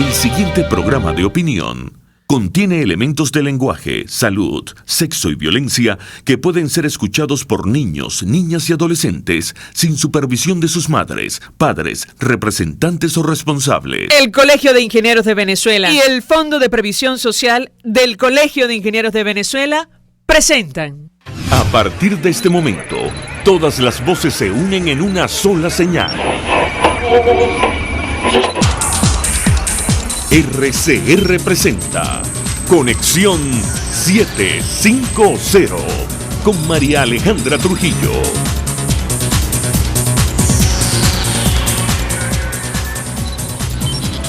El siguiente programa de opinión contiene elementos de lenguaje, salud, sexo y violencia que pueden ser escuchados por niños, niñas y adolescentes sin supervisión de sus madres, padres, representantes o responsables. El Colegio de Ingenieros de Venezuela y el Fondo de Previsión Social del Colegio de Ingenieros de Venezuela presentan. A partir de este momento, todas las voces se unen en una sola señal. RCR presenta Conexión 750 con María Alejandra Trujillo.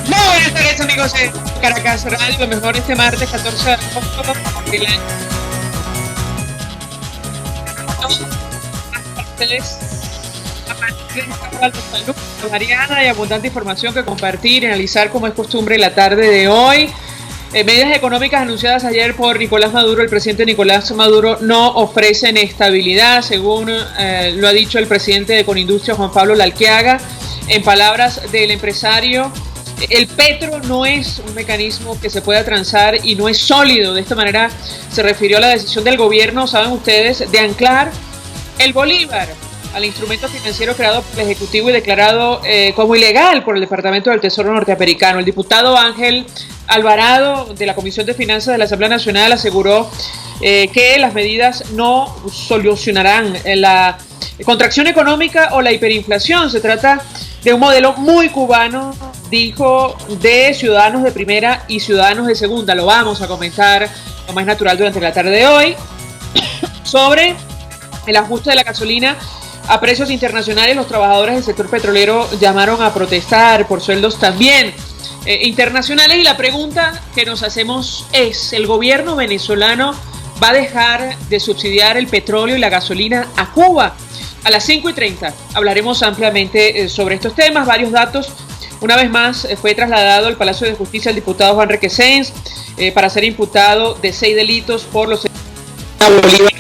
Muy buenas tardes, amigos de Caracas Radio, lo mejor este martes 14 de agosto del año. Salud, variada y abundante información que compartir y analizar como es costumbre la tarde de hoy. Medidas económicas anunciadas ayer por Nicolás Maduro, el presidente Nicolás Maduro, no ofrecen estabilidad, según lo ha dicho el presidente de Conindustria, Juan Pablo Lalquiaga. En palabras del empresario, el petro no es un mecanismo que se pueda transar y no es sólido. De esta manera se refirió a la decisión del gobierno, saben ustedes, de anclar el bolívar al instrumento financiero creado por el Ejecutivo y declarado como ilegal por el Departamento del Tesoro norteamericano. El diputado Ángel Alvarado de la Comisión de Finanzas de la Asamblea Nacional aseguró que las medidas no solucionarán la contracción económica o la hiperinflación. Se trata de un modelo muy cubano, dijo, de ciudadanos de primera y ciudadanos de segunda. Lo vamos a comentar como es natural durante la tarde de hoy. Sobre el ajuste de la gasolina a precios internacionales, los trabajadores del sector petrolero llamaron a protestar por sueldos también internacionales, y la pregunta que nos hacemos es: ¿el gobierno venezolano va a dejar de subsidiar el petróleo y la gasolina a Cuba? A las 5:30 hablaremos ampliamente sobre estos temas. Varios datos. Una vez más fue trasladado al Palacio de Justicia el diputado Juan Requesens para ser imputado de 6 delitos por los Bolívar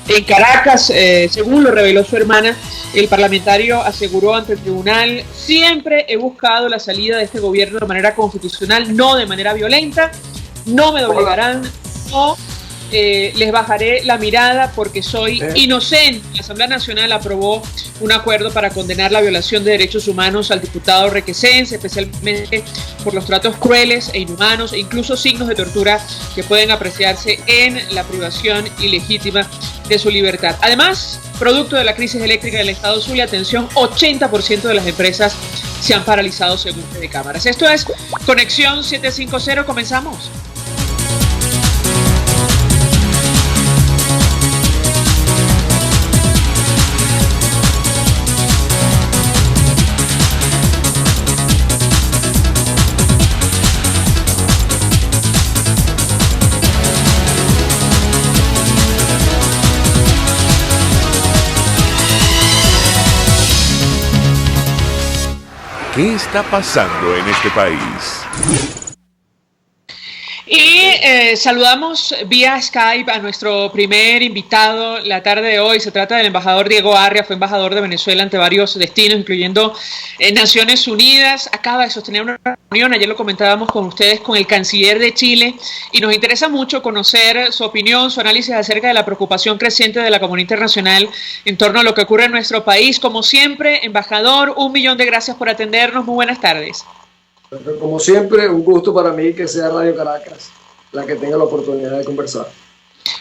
en Caracas. Según lo reveló su hermana, el parlamentario aseguró ante el tribunal: siempre he buscado la salida de este gobierno de manera constitucional, no de manera violenta, no me doblegarán, no les bajaré la mirada porque soy inocente. La Asamblea Nacional aprobó un acuerdo para condenar la violación de derechos humanos al diputado Requesens, especialmente por los tratos crueles e inhumanos e incluso signos de tortura que pueden apreciarse en la privación ilegítima de su libertad. Además, producto de la crisis eléctrica del Estado Zulia, atención, 80% de las empresas se han paralizado según de cámaras. Esto es Conexión 750, comenzamos. ¿Qué está pasando en este país? Y saludamos vía Skype a nuestro primer invitado la tarde de hoy. Se trata del embajador Diego Arria, fue embajador de Venezuela ante varios destinos, incluyendo Naciones Unidas. Acaba de sostener una reunión, ayer lo comentábamos con ustedes, con el canciller de Chile, y nos interesa mucho conocer su opinión, su análisis acerca de la preocupación creciente de la comunidad internacional en torno a lo que ocurre en nuestro país. Como siempre, embajador, 1.000.000 de gracias por atendernos. Muy buenas tardes. Como siempre, un gusto para mí que sea Radio Caracas la que tenga la oportunidad de conversar.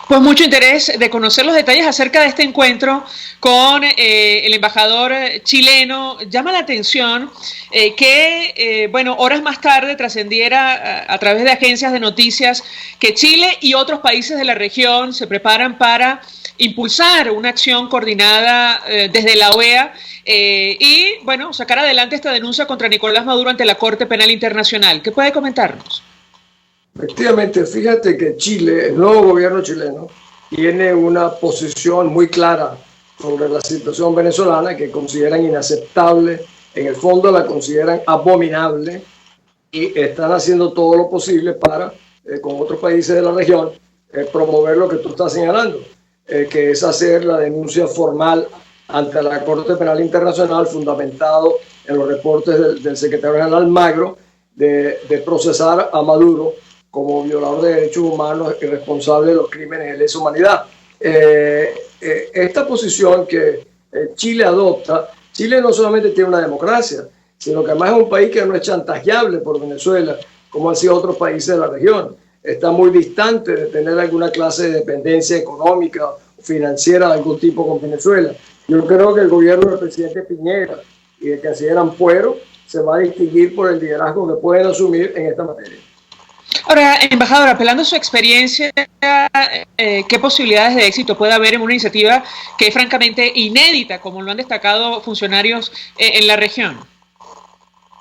Pues mucho interés de conocer los detalles acerca de este encuentro con el embajador chileno. Llama la atención que, horas más tarde trascendiera a través de agencias de noticias que Chile y otros países de la región se preparan para impulsar una acción coordinada desde la OEA sacar adelante esta denuncia contra Nicolás Maduro ante la Corte Penal Internacional. ¿Qué puede comentarnos? Efectivamente, fíjate que Chile, el nuevo gobierno chileno, tiene una posición muy clara sobre la situación venezolana que consideran inaceptable, en el fondo la consideran abominable, y están haciendo todo lo posible para, con otros países de la región, promover lo que tú estás señalando, que es hacer la denuncia formal ante la Corte Penal Internacional, fundamentado en los reportes del secretario general Almagro de procesar a Maduro como violador de derechos humanos y responsable de los crímenes de lesa humanidad. Esta posición que Chile adopta, Chile no solamente tiene una democracia, sino que además es un país que no es chantajeable por Venezuela, como han sido otros países de la región. Está muy distante de tener alguna clase de dependencia económica o financiera de algún tipo con Venezuela. Yo creo que el gobierno del presidente Piñera y del canciller Ampuero se va a distinguir por el liderazgo que pueden asumir en esta materia. Ahora, embajador, apelando a su experiencia, ¿qué posibilidades de éxito puede haber en una iniciativa que es francamente inédita, como lo han destacado funcionarios en la región?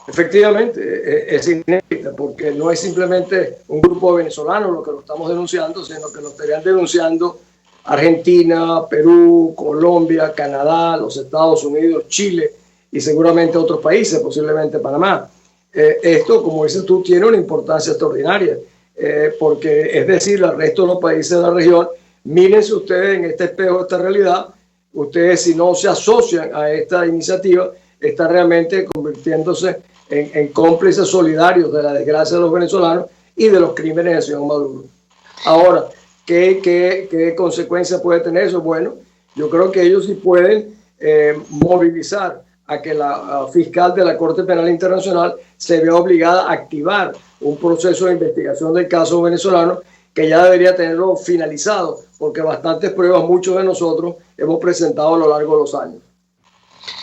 Efectivamente, es inédita, porque no es simplemente un grupo de venezolanos lo que lo estamos denunciando, sino que lo estarían denunciando Argentina, Perú, Colombia, Canadá, los Estados Unidos, Chile y seguramente otros países, posiblemente Panamá. Esto, como dices tú, tiene una importancia extraordinaria, porque es decir, al resto de los países de la región, mírense ustedes en este espejo de esta realidad, ustedes si no se asocian a esta iniciativa, están realmente convirtiéndose en cómplices solidarios de la desgracia de los venezolanos y de los crímenes del señor Maduro. Ahora, ¿qué consecuencias puede tener eso? Bueno, yo creo que ellos sí pueden movilizar a que la fiscal de la Corte Penal Internacional se vea obligada a activar un proceso de investigación del caso venezolano que ya debería tenerlo finalizado, porque bastantes pruebas muchos de nosotros hemos presentado a lo largo de los años.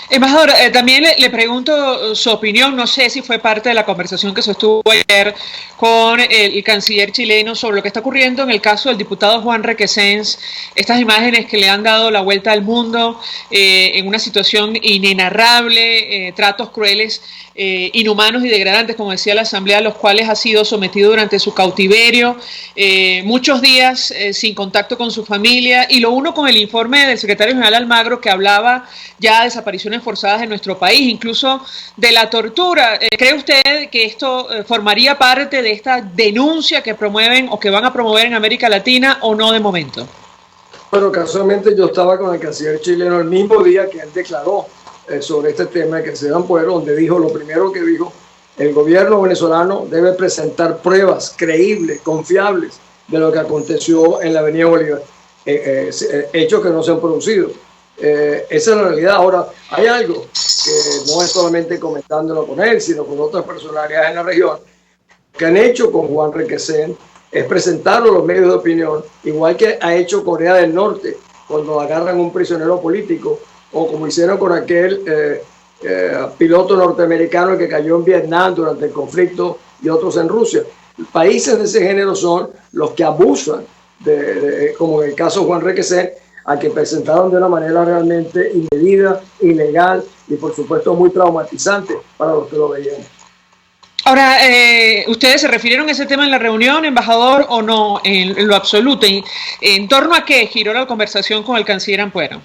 Embajador, también le pregunto su opinión, no sé si fue parte de la conversación que sostuvo ayer con el canciller chileno sobre lo que está ocurriendo en el caso del diputado Juan Requesens, estas imágenes que le han dado la vuelta al mundo en una situación inenarrable, tratos crueles, inhumanos y degradantes, como decía la Asamblea, a los cuales ha sido sometido durante su cautiverio, muchos días sin contacto con su familia, y lo uno con el informe del secretario general Almagro, que hablaba ya de desapariciones forzadas en nuestro país, incluso de la tortura. ¿Cree usted que esto formaría parte de esta denuncia que promueven o que van a promover en América Latina o no de momento? Bueno, casualmente yo estaba con el canciller chileno el mismo día que él declaró sobre este tema, que se dan Ampuero, donde dijo, lo primero que dijo, el gobierno venezolano debe presentar pruebas creíbles, confiables de lo que aconteció en la Avenida Bolívar, hechos que no se han producido. Esa es la realidad. Ahora, hay algo que no es solamente comentándolo con él, sino con otras personalidades en la región, que han hecho con Juan Requesens es presentarlo a los medios de opinión, igual que ha hecho Corea del Norte cuando agarran un prisionero político, o como hicieron con aquel piloto norteamericano que cayó en Vietnam durante el conflicto y otros en Rusia. Países de ese género son los que abusan, como en el caso de Juan Requesens, a que presentaron de una manera realmente indebida, ilegal y por supuesto muy traumatizante para los que lo veían. Ahora, ¿ustedes se refirieron a ese tema en la reunión, embajador, o no, en lo absoluto? ¿En torno a qué giró la conversación con el canciller Ampuero?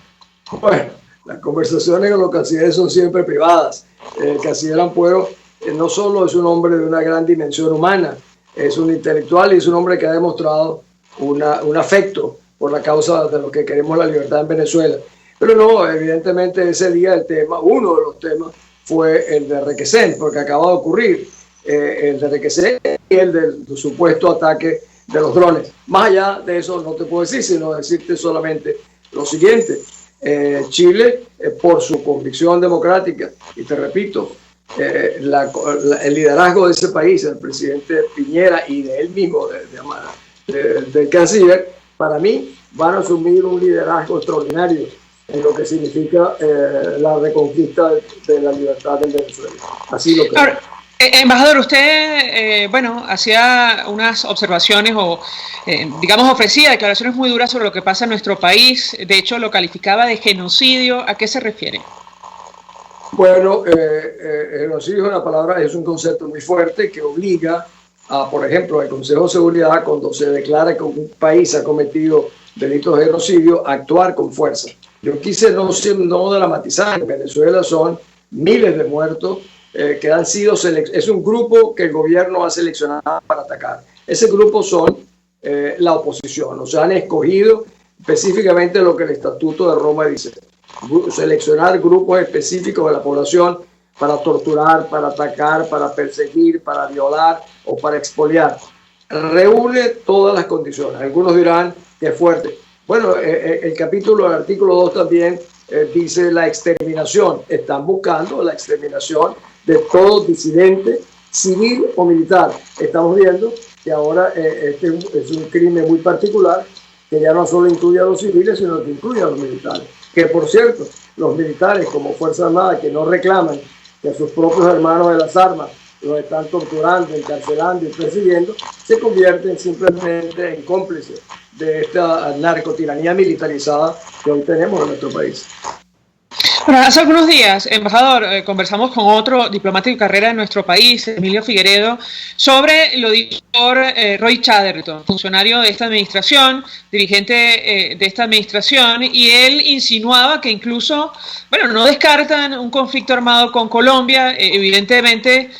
Bueno, las conversaciones con los cancilleres son siempre privadas. El canciller Ampuero no solo es un hombre de una gran dimensión humana, es un intelectual y es un hombre que ha demostrado un afecto por la causa de lo que queremos, la libertad en Venezuela. Pero no, evidentemente ese día el tema, uno de los temas, fue el de Requesens, porque acaba de ocurrir el de Requesens y el del supuesto ataque de los drones. Más allá de eso no te puedo decir, sino decirte solamente lo siguiente. Chile, por su convicción democrática, y te repito, el liderazgo de ese país, el presidente Piñera y de él mismo, del canciller, para mí van a asumir un liderazgo extraordinario en lo que significa la reconquista de la libertad en Venezuela. Así lo creo. Embajador, usted, hacía unas observaciones o, digamos, ofrecía declaraciones muy duras sobre lo que pasa en nuestro país. De hecho, lo calificaba de genocidio. ¿A qué se refiere? Bueno, genocidio es una palabra, es un concepto muy fuerte que obliga a, por ejemplo, al Consejo de Seguridad, cuando se declara que un país ha cometido delitos de genocidio, a actuar con fuerza. Yo quise no dramatizar. En Venezuela son miles de muertos que han sido es un grupo que el gobierno ha seleccionado para atacar. Ese grupo son la oposición, o sea, han escogido específicamente lo que el Estatuto de Roma dice, seleccionar grupos específicos de la población para torturar, para atacar, para perseguir, para violar o para expoliar. Reúne todas las condiciones. Algunos dirán que es fuerte. Bueno, el artículo 2 también dice la exterminación. Están buscando la exterminación de todo disidente civil o militar. Estamos viendo que ahora este es un crimen muy particular que ya no solo incluye a los civiles, sino que incluye a los militares. Que por cierto, los militares como Fuerza Armada que no reclaman que a sus propios hermanos de las armas los están torturando, encarcelando y persiguiendo, se convierten simplemente en cómplices de esta narcotiranía militarizada que hoy tenemos en nuestro país. Bueno, hace algunos días, embajador, conversamos con otro diplomático de carrera de nuestro país, Emilio Figueredo, sobre lo dicho por Roy Chatterton, funcionario de esta administración, dirigente de esta administración, y él insinuaba que incluso, bueno, no descartan un conflicto armado con Colombia. Evidentemente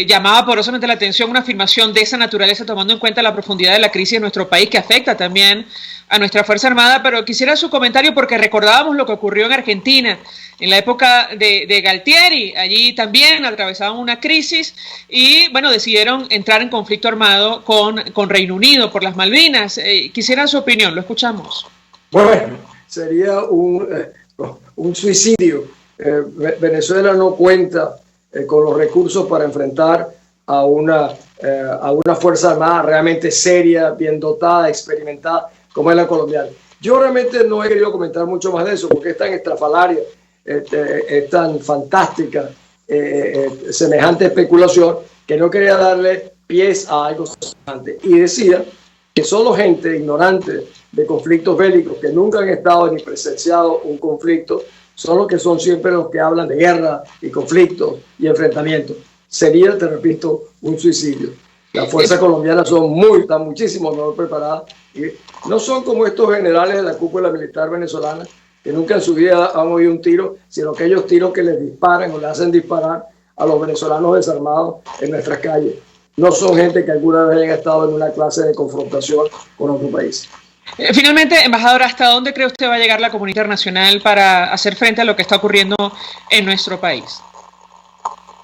llamaba poderosamente la atención una afirmación de esa naturaleza, tomando en cuenta la profundidad de la crisis de nuestro país, que afecta también a nuestra Fuerza Armada, pero quisiera su comentario porque recordábamos lo que ocurrió en Argentina en la época de Galtieri. Allí también atravesaban una crisis y, bueno, decidieron entrar en conflicto armado con Reino Unido por las Malvinas. Quisiera su opinión, lo escuchamos. Bueno, sería un suicidio. Venezuela no cuenta con los recursos para enfrentar a una Fuerza Armada realmente seria, bien dotada, experimentada, como es la colombiana. Yo realmente no he querido comentar mucho más de eso porque es tan estrafalaria, es tan fantástica semejante especulación que no quería darle pies a algo semejante. Y decía que solo gente ignorante de conflictos bélicos que nunca han estado ni presenciado un conflicto son los que son siempre los que hablan de guerra y conflictos y enfrentamientos. Sería, te repito, un suicidio. Las fuerzas colombianas están muchísimo mejor preparadas y no son como estos generales de la cúpula militar venezolana que nunca en su vida han oído un tiro, sino aquellos tiros que les disparan o le hacen disparar a los venezolanos desarmados en nuestras calles. No son gente que alguna vez haya estado en una clase de confrontación con otro país. Finalmente, embajador, ¿hasta dónde cree usted va a llegar la comunidad internacional para hacer frente a lo que está ocurriendo en nuestro país?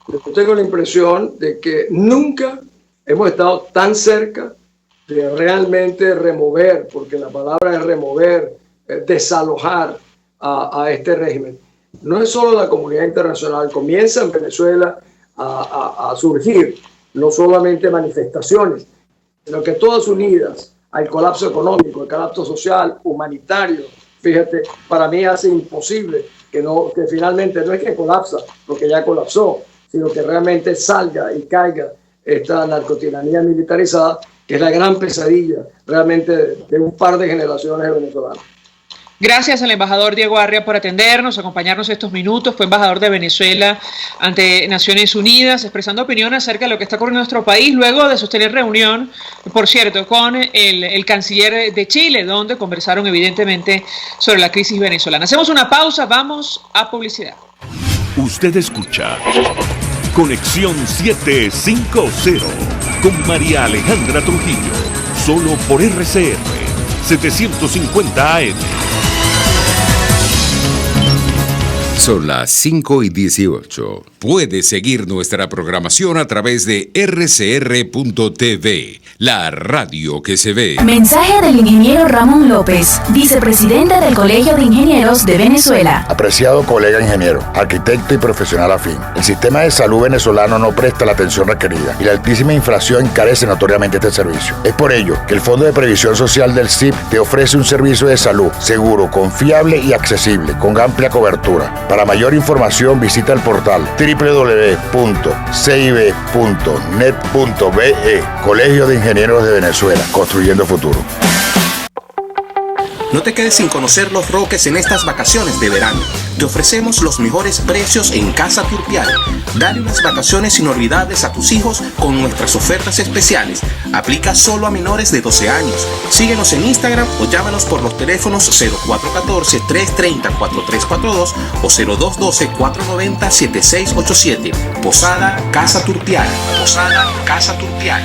Yo tengo la impresión de que nunca hemos estado tan cerca de realmente remover, porque la palabra es remover, desalojar a este régimen. No es solo la comunidad internacional, comienza en Venezuela a surgir no solamente manifestaciones, sino que todas unidas al colapso económico, al colapso social, humanitario. Fíjate, para mí hace imposible que finalmente no es que colapsa, porque ya colapsó, sino que realmente salga y caiga esta narcotiranía militarizada, que es la gran pesadilla realmente de un par de generaciones de venezolanos. Gracias al embajador Diego Arria por atendernos, acompañarnos estos minutos. Fue embajador de Venezuela ante Naciones Unidas, expresando opinión acerca de lo que está ocurriendo en nuestro país, luego de sostener reunión, por cierto, con el canciller de Chile, donde conversaron evidentemente sobre la crisis venezolana. Hacemos una pausa, vamos a publicidad. Usted escucha Conexión 750 con María Alejandra Trujillo, solo por RCR 750 AM. Son las 5:18. Puedes seguir nuestra programación a través de rcr.tv, la radio que se ve. Mensaje del ingeniero Ramón López, vicepresidente del Colegio de Ingenieros de Venezuela. Apreciado colega ingeniero, arquitecto y profesional afín, el sistema de salud venezolano no presta la atención requerida y la altísima inflación encarece notoriamente este servicio. Es por ello que el Fondo de Previsión Social del CIP te ofrece un servicio de salud seguro, confiable y accesible, con amplia cobertura. Para mayor información visita el portal www.cib.net.be. Colegio de Ingenieros de Venezuela, construyendo futuro. No te quedes sin conocer Los Roques en estas vacaciones de verano. Te ofrecemos los mejores precios en Casa Turpial. Dale unas vacaciones inolvidables a tus hijos con nuestras ofertas especiales. Aplica solo a menores de 12 años. Síguenos en Instagram o llámanos por los teléfonos 0414-330-4342 o 0212-490-7687. Posada Casa Turpial. Posada Casa Turpial.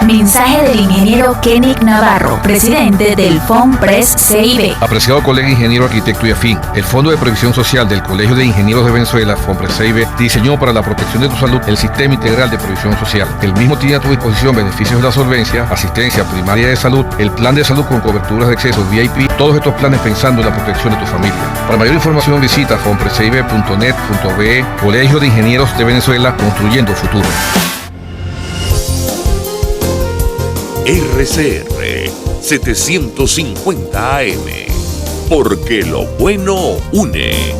Mensaje del ingeniero Kenick Navarro, presidente del FOMPRES CIB. Apreciado colega ingeniero, arquitecto y afín, el Fondo de Previsión Social del Colegio de Ingenieros de Venezuela, FOMPRES CIB, diseñó para la protección de tu salud el Sistema Integral de Previsión Social. El mismo tiene a tu disposición beneficios de la solvencia, asistencia primaria de salud, el plan de salud con coberturas de acceso VIP, todos estos planes pensando en la protección de tu familia. Para mayor información visita fomprescibe.net.be. Colegio de Ingenieros de Venezuela, construyendo futuro. RCR 750 AM, porque lo bueno une.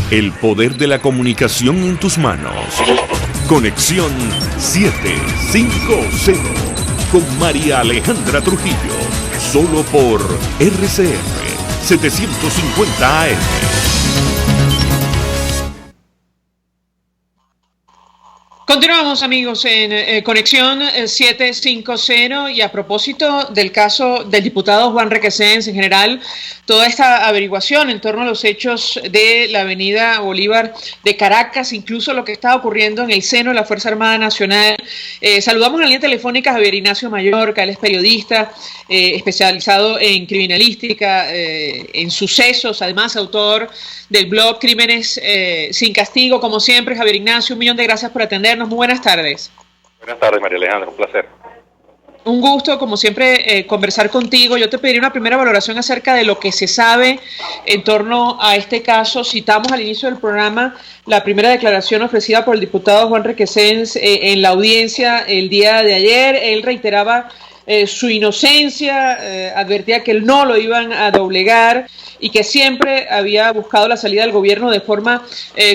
El poder de la comunicación en tus manos. Conexión 750 con María Alejandra Trujillo, solo por RCR 750 AM. Continuamos, amigos, en Conexión 750, y a propósito del caso del diputado Juan Requesens, en general, toda esta averiguación en torno a los hechos de la avenida Bolívar de Caracas, incluso lo que está ocurriendo en el seno de la Fuerza Armada Nacional. Saludamos en la línea telefónica a Javier Ignacio Mallorca. Él es periodista especializado en criminalística, en sucesos, además autor del blog Crímenes sin Castigo. Como siempre, Javier Ignacio, un millón de gracias por atendernos. Muy buenas tardes. Buenas tardes, María Alejandra, un placer. Un gusto, como siempre, conversar contigo. Yo te pediría una primera valoración acerca de lo que se sabe en torno a este caso. Citamos al inicio del programa la primera declaración ofrecida por el diputado Juan Requesens en la audiencia el día de ayer. Él reiteraba su inocencia, advertía que él no lo iban a doblegar y que siempre había buscado la salida del gobierno de forma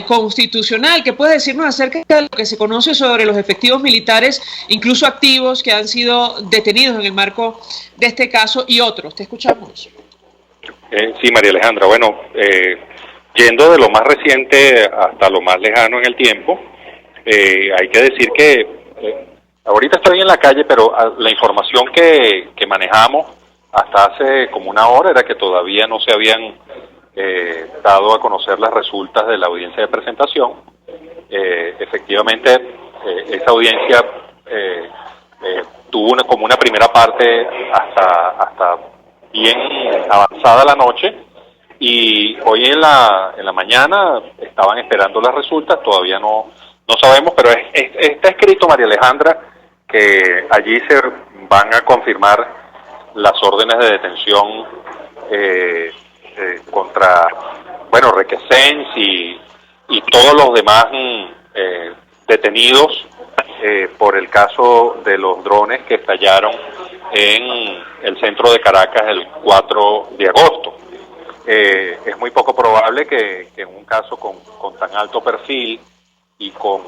constitucional. ¿Qué puedes decirnos acerca de lo que se conoce sobre los efectivos militares, incluso activos, que han sido detenidos en el marco de este caso y otros? Te escuchamos. Sí, María Alejandra. Bueno, yendo de lo más reciente hasta lo más lejano en el tiempo, hay que decir que ahorita estoy en la calle, pero la información que manejamos hasta hace como una hora era que todavía no se habían dado a conocer las resultas de la audiencia de presentación. Efectivamente, esa audiencia tuvo como una primera parte hasta bien avanzada la noche, y hoy en la mañana estaban esperando las resultas. Todavía no sabemos, pero está escrito, María Alejandra, que allí se van a confirmar las órdenes de detención contra, Requesens y todos los demás detenidos por el caso de los drones que estallaron en el centro de Caracas el 4 de agosto. Es muy poco probable que en un caso con tan alto perfil y con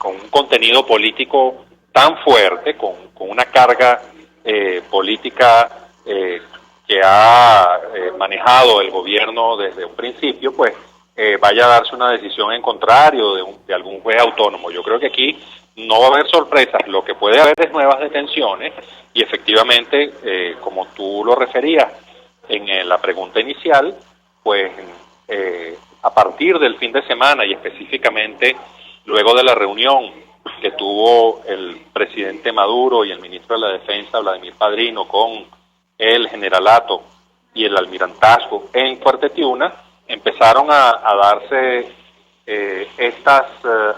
un contenido político tan fuerte, con una carga política que ha manejado el gobierno desde un principio, pues vaya a darse una decisión en contrario de algún juez autónomo. Yo creo que aquí no va a haber sorpresas. Lo que puede haber es nuevas detenciones, y efectivamente, como tú lo referías en la pregunta inicial, pues a partir del fin de semana, y específicamente luego de la reunión que tuvo el presidente Maduro y el ministro de la Defensa, Vladimir Padrino, con el generalato y el almirantazgo en Fuerte Tiuna, empezaron a darse estas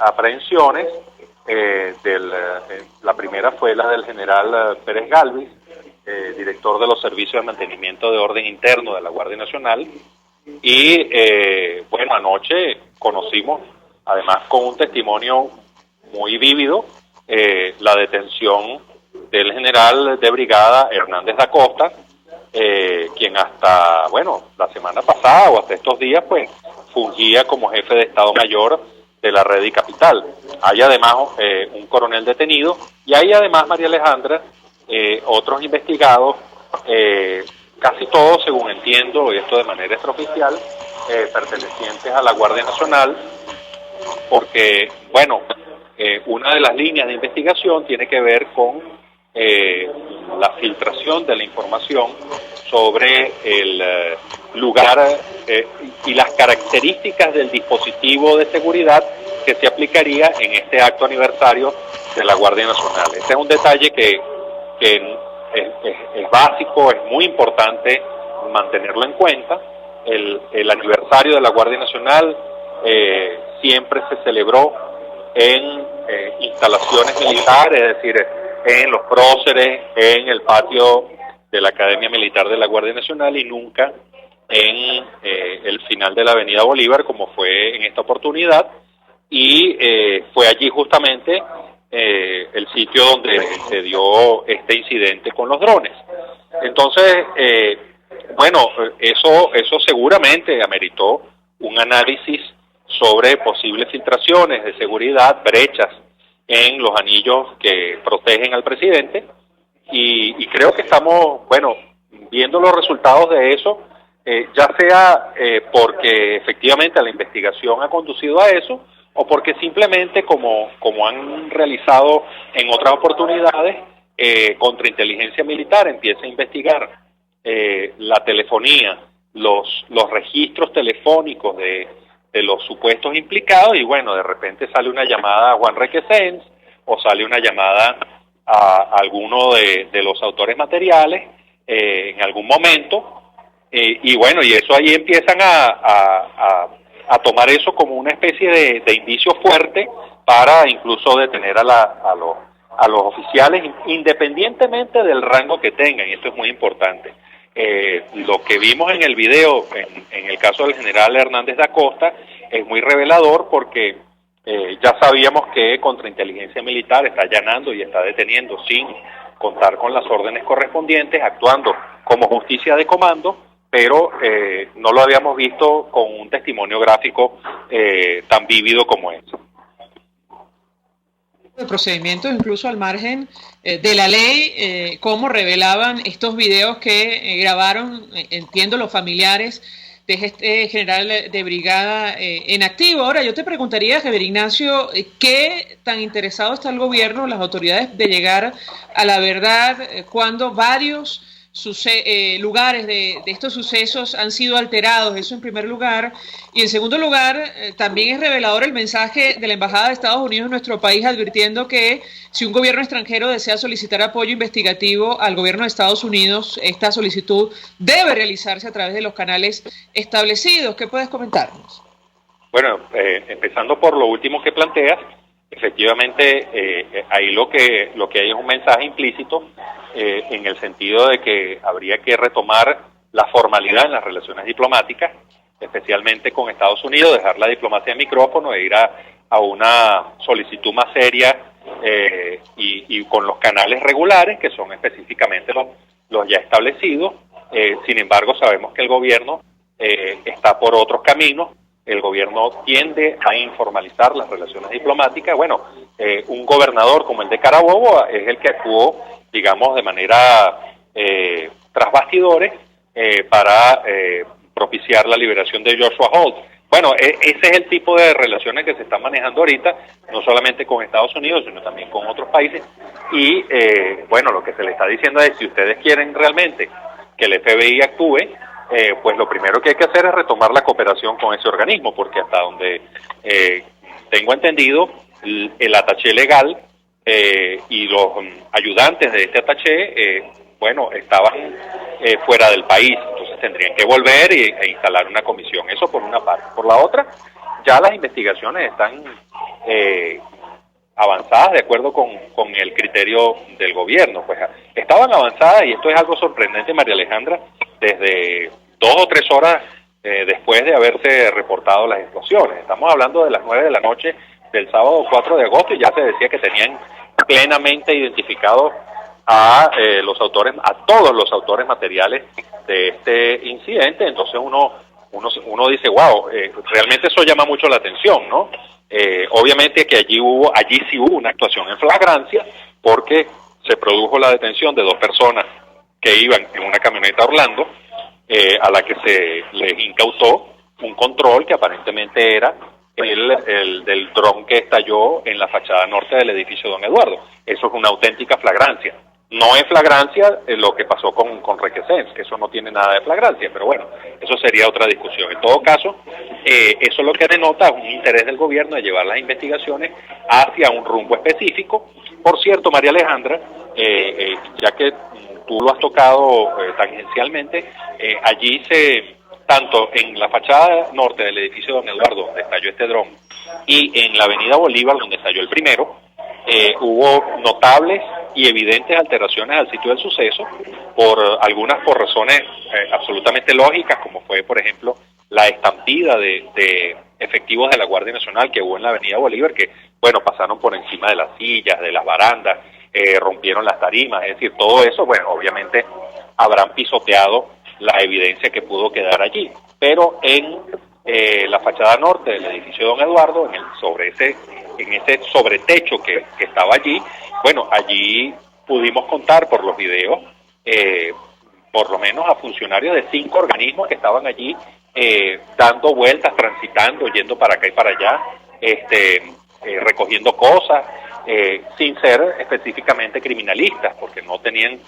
aprehensiones. La primera fue la del general Pérez Galvis, director de los servicios de mantenimiento de orden interno de la Guardia Nacional, y anoche conocimos, además con un testimonio muy vívido, la detención del general de brigada Hernández da Costa, quien hasta, la semana pasada o hasta estos días, pues, fungía como jefe de Estado Mayor de la Red y Capital. Hay además un coronel detenido, y hay además, María Alejandra, otros investigados, casi todos, según entiendo, y esto de manera extraoficial, pertenecientes a la Guardia Nacional, porque, una de las líneas de investigación tiene que ver con la filtración de la información sobre el lugar y las características del dispositivo de seguridad que se aplicaría en este acto aniversario de la Guardia Nacional. Este es un detalle que es básico, es muy importante mantenerlo en cuenta. El aniversario de la Guardia Nacional siempre se celebró en instalaciones militares, es decir, en los próceres, en el patio de la Academia Militar de la Guardia Nacional, y nunca en el final de la Avenida Bolívar, como fue en esta oportunidad, y fue allí justamente el sitio donde se dio este incidente con los drones. Entonces, bueno, eso seguramente ameritó un análisis sobre posibles filtraciones de seguridad, brechas en los anillos que protegen al presidente, y creo que estamos, bueno, viendo los resultados de eso, ya sea porque efectivamente la investigación ha conducido a eso, o porque simplemente, como han realizado en otras oportunidades, contrainteligencia militar empieza a investigar la telefonía, los registros telefónicos de los supuestos implicados, y bueno, de repente sale una llamada a Juan Requesens, o sale una llamada a alguno de los autores materiales en algún momento, y bueno, y eso ahí empiezan a tomar eso como una especie de indicio fuerte para incluso detener a los oficiales, independientemente del rango que tengan, y esto es muy importante. Lo que vimos en el video, en el caso del general Hernández da Costa, es muy revelador, porque ya sabíamos que contrainteligencia militar está allanando y está deteniendo sin contar con las órdenes correspondientes, actuando como justicia de comando, pero no lo habíamos visto con un testimonio gráfico tan vívido como ese. De procedimientos incluso al margen de la ley, cómo revelaban estos videos que grabaron, entiendo, los familiares de este general de brigada en activo. Ahora, yo te preguntaría, Javier Ignacio, ¿qué tan interesado está el gobierno, las autoridades, de llegar a la verdad cuando varios lugares de estos sucesos han sido alterados? Eso en primer lugar. Y en segundo lugar, también es revelador el mensaje de la Embajada de Estados Unidos en nuestro país, advirtiendo que si un gobierno extranjero desea solicitar apoyo investigativo al gobierno de Estados Unidos, esta solicitud debe realizarse a través de los canales establecidos. ¿Qué puedes comentarnos? Bueno, empezando por lo último que planteas, efectivamente ahí lo que hay es un mensaje implícito, en el sentido de que habría que retomar la formalidad en las relaciones diplomáticas, especialmente con Estados Unidos, dejar la diplomacia de micrófono e ir a una solicitud más seria y con los canales regulares, que son específicamente los ya establecidos. Sin embargo, sabemos que el gobierno está por otros caminos. El gobierno tiende a informalizar las relaciones diplomáticas. Bueno, un gobernador como el de Carabobo es el que actuó, digamos, de manera tras bastidores para propiciar la liberación de Joshua Holt. Bueno, ese es el tipo de relaciones que se están manejando ahorita, no solamente con Estados Unidos, sino también con otros países. Y bueno, lo que se le está diciendo es, si ustedes quieren realmente que el FBI actúe, pues lo primero que hay que hacer es retomar la cooperación con ese organismo, porque hasta donde tengo entendido, el ataché legal y los ayudantes de este ataché, bueno, estaban fuera del país, entonces tendrían que volver e instalar una comisión. Eso por una parte. Por la otra, ya las investigaciones están avanzadas de acuerdo con el criterio del gobierno. Pues estaban avanzadas, y esto es algo sorprendente, María Alejandra, desde 2 o 3 horas después de haberse reportado las explosiones. Estamos hablando de las 9 de la noche del sábado 4 de agosto, y ya se decía que tenían plenamente identificados a todos los autores materiales de este incidente. Entonces uno dice, wow, realmente eso llama mucho la atención, ¿no? Obviamente que allí sí hubo una actuación en flagrancia, porque se produjo la detención de 2 personas que iban en una camioneta a Orlando, a la que se les incautó un control que aparentemente era el del dron que estalló en la fachada norte del edificio Don Eduardo. Eso es una auténtica flagrancia. No es flagrancia lo que pasó con Requesens, que eso no tiene nada de flagrancia, pero bueno, eso sería otra discusión. En todo caso, eso lo que denota es un interés del gobierno de llevar las investigaciones hacia un rumbo específico. Por cierto, María Alejandra, ya que tú lo has tocado tangencialmente, allí tanto en la fachada norte del edificio Don Eduardo, donde estalló este dron, y en la avenida Bolívar, donde estalló el primero, hubo notables y evidentes alteraciones al sitio del suceso, algunas por razones absolutamente lógicas, como fue, por ejemplo, la estampida de efectivos de la Guardia Nacional que hubo en la avenida Bolívar, que, bueno, pasaron por encima de las sillas, de las barandas, rompieron las tarimas, es decir, todo eso, bueno, obviamente habrán pisoteado la evidencia que pudo quedar allí, pero en la fachada norte del edificio Don Eduardo, en ese sobretecho que estaba allí, bueno, allí pudimos contar por los videos, por lo menos a funcionarios de 5 organismos que estaban allí dando vueltas, transitando, yendo para acá y para allá, recogiendo cosas, sin ser específicamente criminalistas, porque no tenían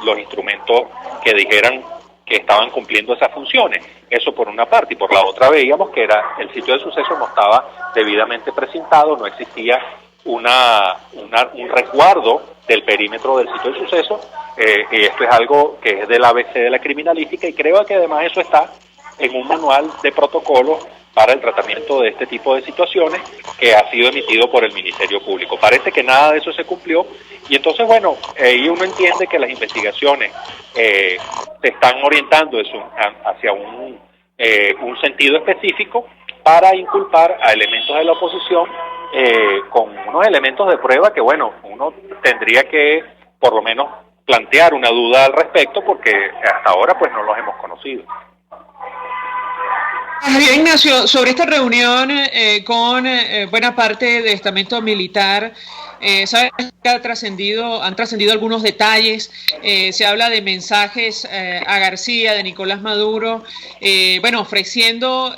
los instrumentos que dijeran que estaban cumpliendo esas funciones. Eso por una parte, y por la otra veíamos que el sitio del suceso no estaba debidamente precintado, no existía un resguardo del perímetro del sitio del suceso, y esto es algo que es del ABC de la criminalística, y creo que además eso está en un manual de protocolos para el tratamiento de este tipo de situaciones que ha sido emitido por el Ministerio Público. Parece que nada de eso se cumplió, y entonces, bueno, ahí uno entiende que las investigaciones se están orientando hacia un sentido específico para inculpar a elementos de la oposición con unos elementos de prueba que, bueno, uno tendría que por lo menos plantear una duda al respecto, porque hasta ahora pues no los hemos conocido. Javier Ignacio, sobre esta reunión con buena parte del estamento militar, ¿sabes que han trascendido algunos detalles? Se habla de mensajes a García, de Nicolás Maduro, bueno, ofreciendo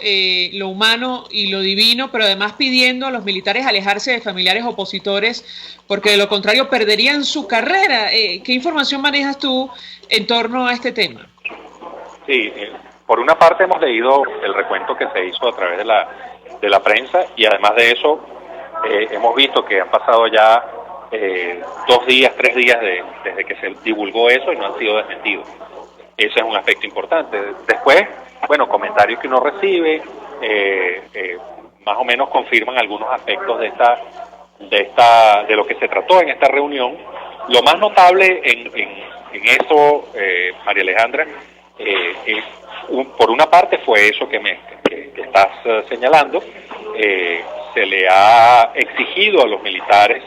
lo humano y lo divino, pero además pidiendo a los militares alejarse de familiares opositores, porque de lo contrario perderían su carrera. ¿Qué información manejas tú en torno a este tema? Sí, por una parte hemos leído el recuento que se hizo a través de la prensa, y además de eso hemos visto que han pasado ya 2 días, 3 días desde que se divulgó eso y no han sido desmentidos. Ese es un aspecto importante. Después, bueno, comentarios que uno recibe más o menos confirman algunos aspectos de lo que se trató en esta reunión. Lo más notable en eso, María Alejandra, por una parte fue eso que estás señalando. Se le ha exigido a los militares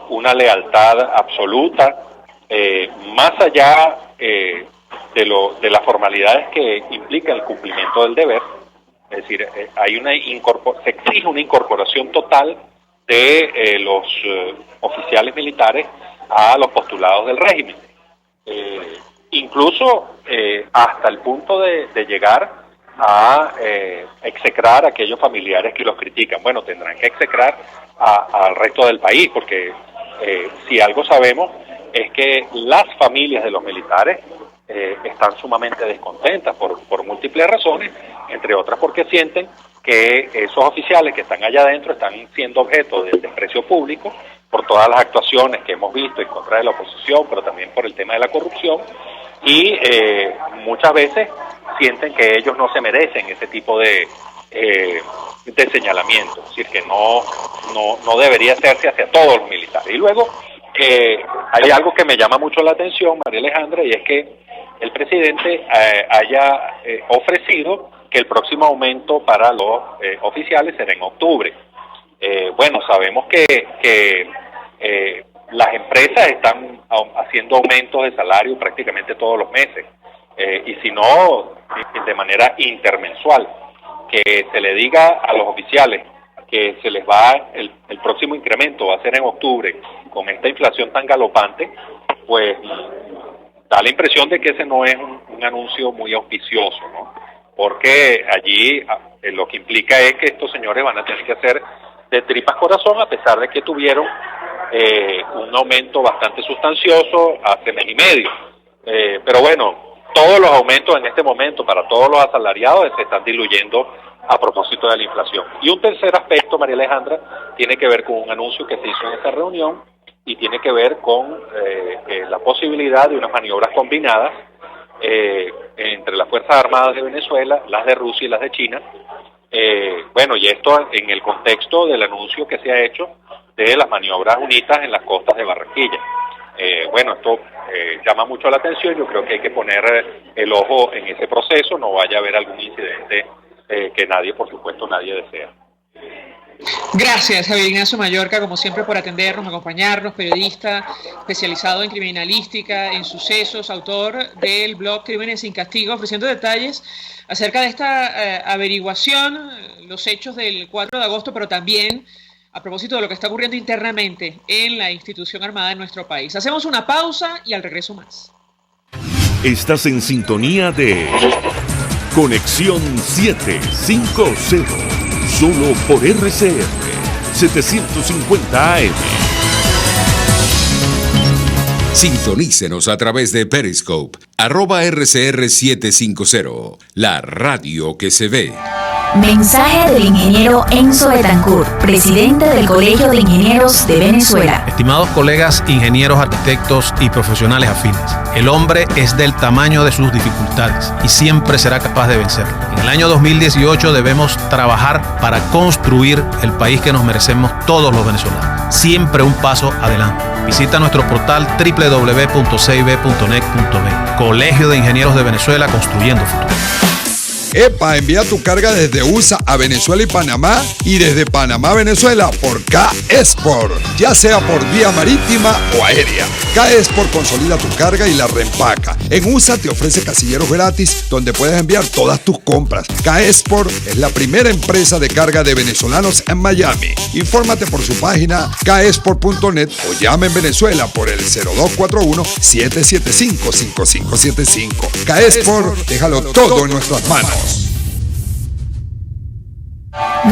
una lealtad absoluta, más allá de las formalidades que implica el cumplimiento del deber. Es decir, se exige una incorporación total de los oficiales militares a los postulados del régimen. Incluso hasta el punto de llegar a execrar a aquellos familiares que los critican. Bueno, tendrán que execrar al resto del país, porque si algo sabemos es que las familias de los militares están sumamente descontentas por múltiples razones, entre otras porque sienten que esos oficiales que están allá adentro están siendo objeto del desprecio público por todas las actuaciones que hemos visto en contra de la oposición, pero también por el tema de la corrupción, y muchas veces sienten que ellos no se merecen ese tipo de señalamiento, es decir, que no debería hacerse hacia todos los militares. Y luego hay algo que me llama mucho la atención, María Alejandra, y es que el presidente haya ofrecido que el próximo aumento para los oficiales será en octubre. Bueno, sabemos que las empresas están haciendo aumentos de salario prácticamente todos los meses, y si no, de manera intermensual. Que se le diga a los oficiales que se les va el próximo incremento va a ser en octubre, con esta inflación tan galopante, pues da la impresión de que ese no es un anuncio muy auspicioso, ¿no? Porque allí lo que implica es que estos señores van a tener que hacer de tripas corazón, a pesar de que tuvieron un aumento bastante sustancioso hace mes y medio. Pero bueno, todos los aumentos en este momento para todos los asalariados se están diluyendo a propósito de la inflación. Y un tercer aspecto, María Alejandra, tiene que ver con un anuncio que se hizo en esta reunión y tiene que ver con la posibilidad de unas maniobras combinadas entre las Fuerzas Armadas de Venezuela, las de Rusia y las de China. Bueno, y esto en el contexto del anuncio que se ha hecho de las maniobras UNITAS en las costas de Barranquilla. Bueno, esto llama mucho la atención. Yo creo que hay que poner el ojo en ese proceso, no vaya a haber algún incidente que nadie, por supuesto, nadie desea. Gracias, Javier Ignacio Mallorca, como siempre, por atendernos, acompañarnos, periodista especializado en criminalística, en sucesos, autor del blog Crímenes sin Castigo, ofreciendo detalles acerca de esta averiguación, los hechos del 4 de agosto, pero también a propósito de lo que está ocurriendo internamente en la institución armada de nuestro país. Hacemos una pausa y al regreso más. Estás en sintonía de Conexión 750, solo por RCR 750 AM. Sintonícenos a través de Periscope, @RCR750, la radio que se ve. Mensaje del ingeniero Enzo Betancourt, presidente del Colegio de Ingenieros de Venezuela. Estimados colegas, ingenieros, arquitectos y profesionales afines, el hombre es del tamaño de sus dificultades y siempre será capaz de vencerlo. En el año 2018 debemos trabajar para construir el país que nos merecemos todos los venezolanos. Siempre un paso adelante. Visita nuestro portal www.cib.net.be. Colegio de Ingenieros de Venezuela, construyendo futuro. ¡Epa! Envía tu carga desde USA a Venezuela y Panamá y desde Panamá a Venezuela por K-Export, ya sea por vía marítima o aérea. K-Export consolida tu carga y la reempaca. En USA te ofrece casilleros gratis donde puedes enviar todas tus compras. K-Export es la primera empresa de carga de venezolanos en Miami. Infórmate por su página kexport.net o llama en Venezuela por el 0241-775-5575. K-Export, déjalo todo en nuestras manos.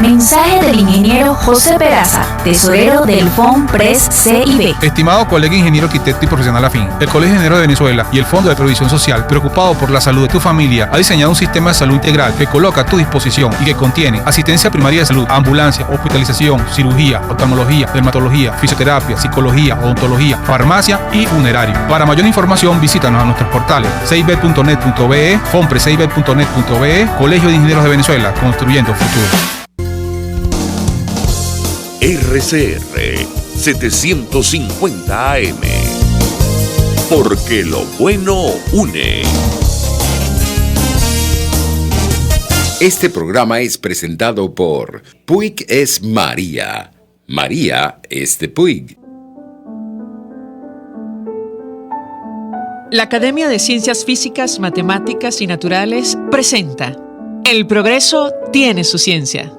Mensaje del ingeniero José Peraza, tesorero del FONPRES CIB. Estimado colega ingeniero, arquitecto y profesional afín, el Colegio de Ingenieros de Venezuela y el Fondo de Previsión Social, preocupado por la salud de tu familia, ha diseñado un sistema de salud integral que coloca a tu disposición y que contiene asistencia primaria de salud, ambulancia, hospitalización, cirugía, oftalmología, dermatología, fisioterapia, psicología, odontología, farmacia y funerario. Para mayor información, visítanos a nuestros portales cib.net.be, fonprescib.net.be, Colegio de Ingenieros de Venezuela, construyendo futuro. RCR 750 AM, porque lo bueno une. Este programa es presentado por Puig es María. María es de Puig. La Academia de Ciencias Físicas, Matemáticas y Naturales presenta El progreso tiene su ciencia.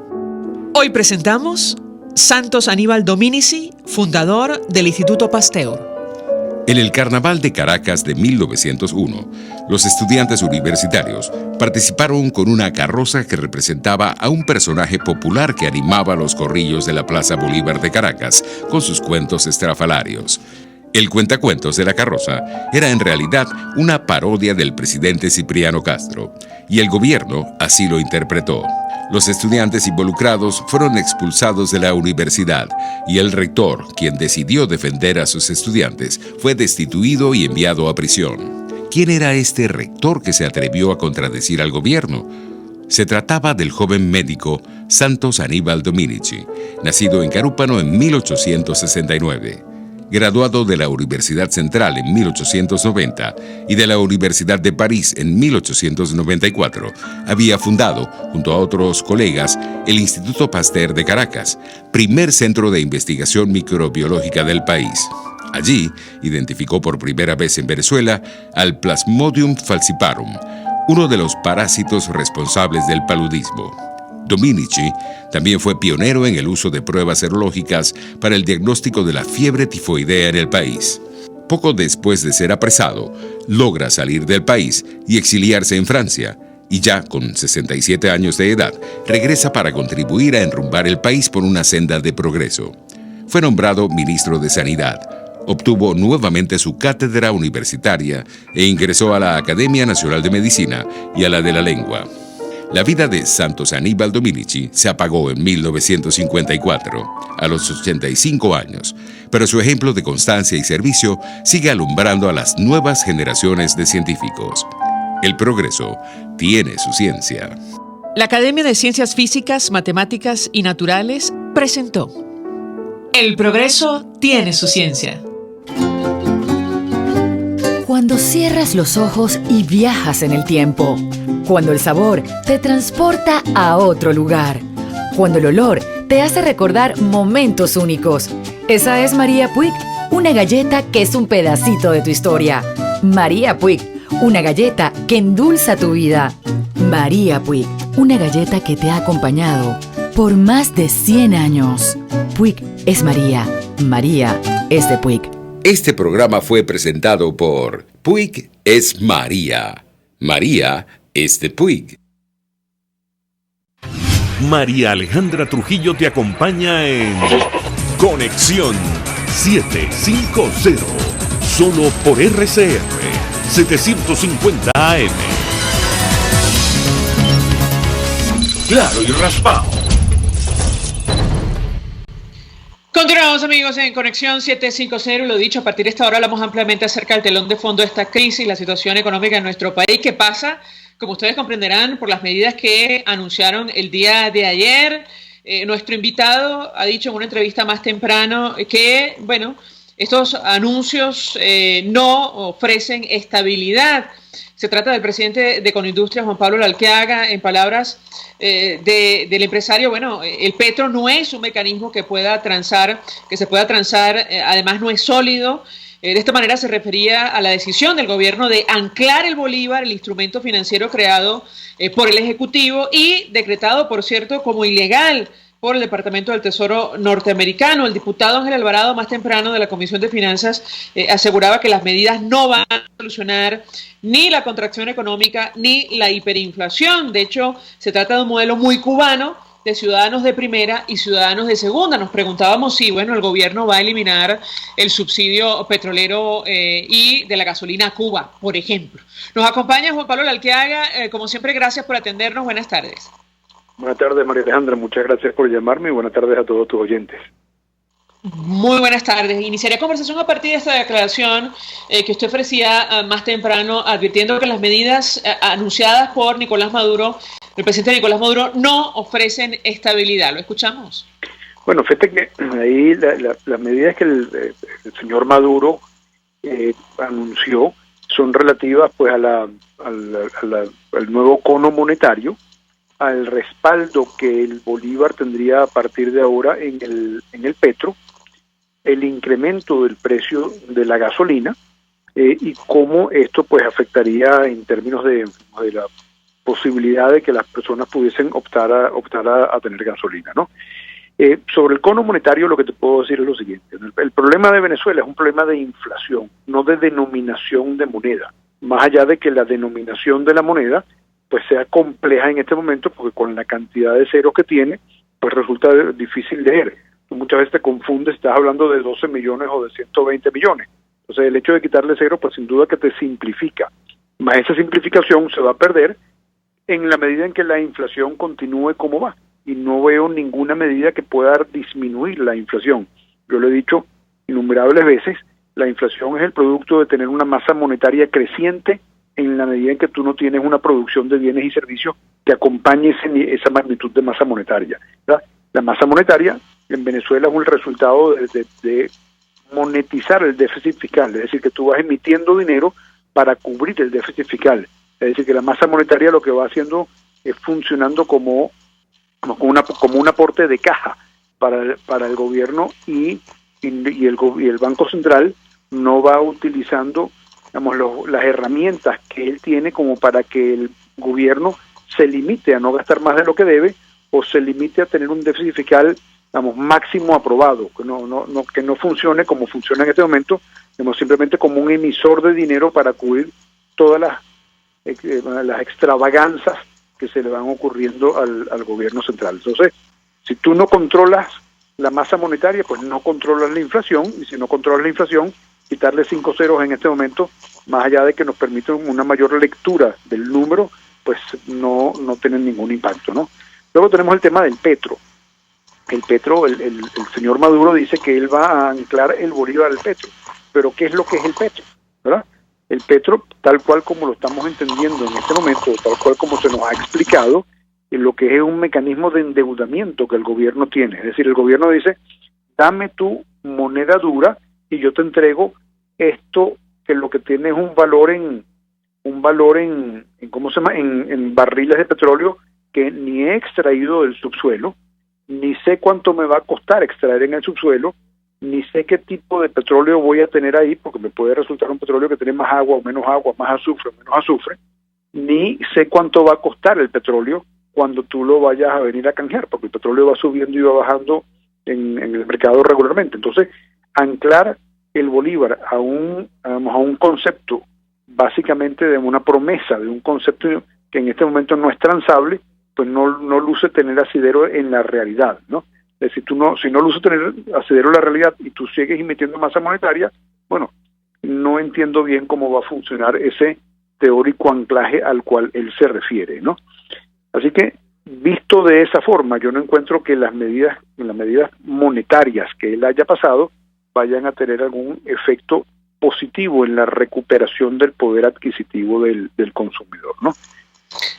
Hoy presentamos Santos Aníbal Dominici, fundador del Instituto Pasteur. En el Carnaval de Caracas de 1901, los estudiantes universitarios participaron con una carroza que representaba a un personaje popular que animaba los corrillos de la Plaza Bolívar de Caracas con sus cuentos estrafalarios. El cuentacuentos de la carroza era en realidad una parodia del presidente Cipriano Castro, y el gobierno así lo interpretó. Los estudiantes involucrados fueron expulsados de la universidad y el rector, quien decidió defender a sus estudiantes, fue destituido y enviado a prisión. ¿Quién era este rector que se atrevió a contradecir al gobierno? Se trataba del joven médico Santos Aníbal Dominici, nacido en Carúpano en 1869. Graduado de la Universidad Central en 1890 y de la Universidad de París en 1894, había fundado, junto a otros colegas, el Instituto Pasteur de Caracas, primer centro de investigación microbiológica del país. Allí identificó por primera vez en Venezuela al Plasmodium falciparum, uno de los parásitos responsables del paludismo. Dominici también fue pionero en el uso de pruebas serológicas para el diagnóstico de la fiebre tifoidea en el país. Poco después de ser apresado, logra salir del país y exiliarse en Francia, y ya con 67 años de edad, regresa para contribuir a enrumbar el país por una senda de progreso. fue nombrado ministro de Sanidad. Obtuvo nuevamente su cátedra universitaria e ingresó a la Academia Nacional de Medicina y a la de la Lengua. La vida de Santos Aníbal Dominici se apagó en 1954, a los 85 años, pero su ejemplo de constancia y servicio sigue alumbrando a las nuevas generaciones de científicos. El progreso tiene su ciencia. La Academia de Ciencias Físicas, Matemáticas y Naturales presentó El progreso tiene su ciencia. Cuando cierras los ojos y viajas en el tiempo. Cuando el sabor te transporta a otro lugar. Cuando el olor te hace recordar momentos únicos. Esa es María Puig, una galleta que es un pedacito de tu historia. María Puig, una galleta que endulza tu vida. María Puig, una galleta que te ha acompañado por más de 100 años. Puig es María. María es de Puig. Este programa fue presentado por Puig es María. María es de Puig. María Alejandra Trujillo te acompaña en Conexión 750, solo por RCR 750 AM. Claro y raspado. Continuamos, amigos, en Conexión 750. Lo dicho, a partir de esta hora hablamos ampliamente acerca del telón de fondo de esta crisis, la situación económica en nuestro país, que pasa, como ustedes comprenderán, por las medidas que anunciaron el día de ayer. Nuestro invitado ha dicho en una entrevista más temprano que, bueno, estos anuncios no ofrecen estabilidad. Se trata del presidente de Conindustria, Juan Pablo Lalqueaga, en palabras del empresario. Bueno, el petro no es un mecanismo que se pueda transar, además no es sólido. De esta manera se refería a la decisión del gobierno de anclar el bolívar, el instrumento financiero creado por el Ejecutivo y decretado, por cierto, como ilegal por el Departamento del Tesoro norteamericano. El diputado Ángel Alvarado, más temprano, de la Comisión de Finanzas, aseguraba que las medidas no van a solucionar ni la contracción económica ni la hiperinflación. De hecho, se trata de un modelo muy cubano, de ciudadanos de primera y ciudadanos de segunda. Nos preguntábamos si, bueno, el gobierno va a eliminar el subsidio petrolero y de la gasolina a Cuba, por ejemplo. Nos acompaña Juan Pablo Lalqueaga. Como siempre, gracias por atendernos. Buenas tardes. Buenas tardes, María Alejandra. Muchas gracias por llamarme y buenas tardes a todos tus oyentes. Muy buenas tardes. Iniciaré conversación a partir de esta declaración que usted ofrecía más temprano, advirtiendo que las medidas anunciadas por Nicolás Maduro, el presidente Nicolás Maduro, no ofrecen estabilidad. ¿Lo escuchamos? Bueno, fíjate que ahí las medidas que el señor Maduro anunció son relativas pues al nuevo cono monetario, al respaldo que el bolívar tendría a partir de ahora en el petro, el incremento del precio de la gasolina y cómo esto pues afectaría en términos de la posibilidad de que las personas pudiesen optar a tener gasolina, ¿no? Sobre el cono monetario lo que te puedo decir es lo siguiente. El problema de Venezuela es un problema de inflación, no de denominación de moneda, más allá de que la denominación de la moneda pues sea compleja en este momento, porque con la cantidad de ceros que tiene, pues resulta difícil leer. Muchas veces te confundes, estás hablando de 12 millones o de 120 millones. Entonces el hecho de quitarle cero, pues sin duda que te simplifica. Más esa simplificación se va a perder en la medida en que la inflación continúe como va. Y no veo ninguna medida que pueda disminuir la inflación. Yo lo he dicho innumerables veces, la inflación es el producto de tener una masa monetaria creciente en la medida en que tú no tienes una producción de bienes y servicios que acompañe esa magnitud de masa monetaria, ¿verdad? La masa monetaria en Venezuela es un resultado de monetizar el déficit fiscal, es decir, que tú vas emitiendo dinero para cubrir el déficit fiscal, es decir, que la masa monetaria lo que va haciendo es funcionando como un aporte de caja para el gobierno y el Banco Central no va utilizando, digamos, las herramientas que él tiene como para que el gobierno se limite a no gastar más de lo que debe o se limite a tener un déficit fiscal, digamos, máximo aprobado, que no funcione como funciona en este momento, digamos, simplemente como un emisor de dinero para cubrir todas las extravaganzas que se le van ocurriendo al gobierno central. Entonces, si tú no controlas la masa monetaria, pues no controlas la inflación, y si no controlas la inflación, quitarle 5 ceros en este momento, más allá de que nos permite una mayor lectura del número, pues no tienen ningún impacto, ¿no? Luego tenemos el tema del petro. El petro, el señor Maduro dice que él va a anclar el bolívar al petro, pero ¿qué es lo que es el petro? ¿Verdad? El petro, tal cual como lo estamos entendiendo en este momento, tal cual como se nos ha explicado, lo que es un mecanismo de endeudamiento que el gobierno tiene. Es decir, el gobierno dice, dame tu moneda dura y yo te entrego esto, que lo que tiene es un valor en ¿cómo se llama? En barriles de petróleo que ni he extraído del subsuelo, ni sé cuánto me va a costar extraer en el subsuelo, ni sé qué tipo de petróleo voy a tener ahí, porque me puede resultar un petróleo que tiene más agua o menos agua, más azufre o menos azufre, ni sé cuánto va a costar el petróleo cuando tú lo vayas a venir a canjear, porque el petróleo va subiendo y va bajando en el mercado regularmente. Entonces, anclar el bolívar a un concepto, básicamente de una promesa, de un concepto que en este momento no es transable, pues no luce tener asidero en la realidad, ¿no? Es decir, si no luce tener asidero en la realidad y tú sigues emitiendo masa monetaria, bueno, no entiendo bien cómo va a funcionar ese teórico anclaje al cual él se refiere, ¿no? Así que, visto de esa forma, yo no encuentro que las medidas monetarias que él haya pasado vayan a tener algún efecto positivo en la recuperación del poder adquisitivo del consumidor, ¿no?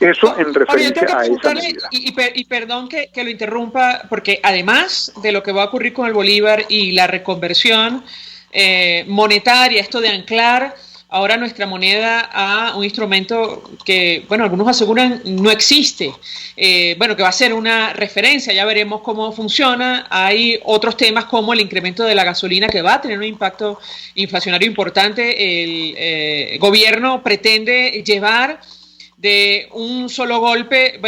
Eso en referencia a esa medida. Y perdón que lo interrumpa, porque además de lo que va a ocurrir con el bolívar y la reconversión monetaria, esto de anclar ahora nuestra moneda a un instrumento que, bueno, algunos aseguran no existe, que va a ser una referencia, ya veremos cómo funciona. Hay otros temas como el incremento de la gasolina que va a tener un impacto inflacionario importante. El gobierno pretende llevar de un solo golpe,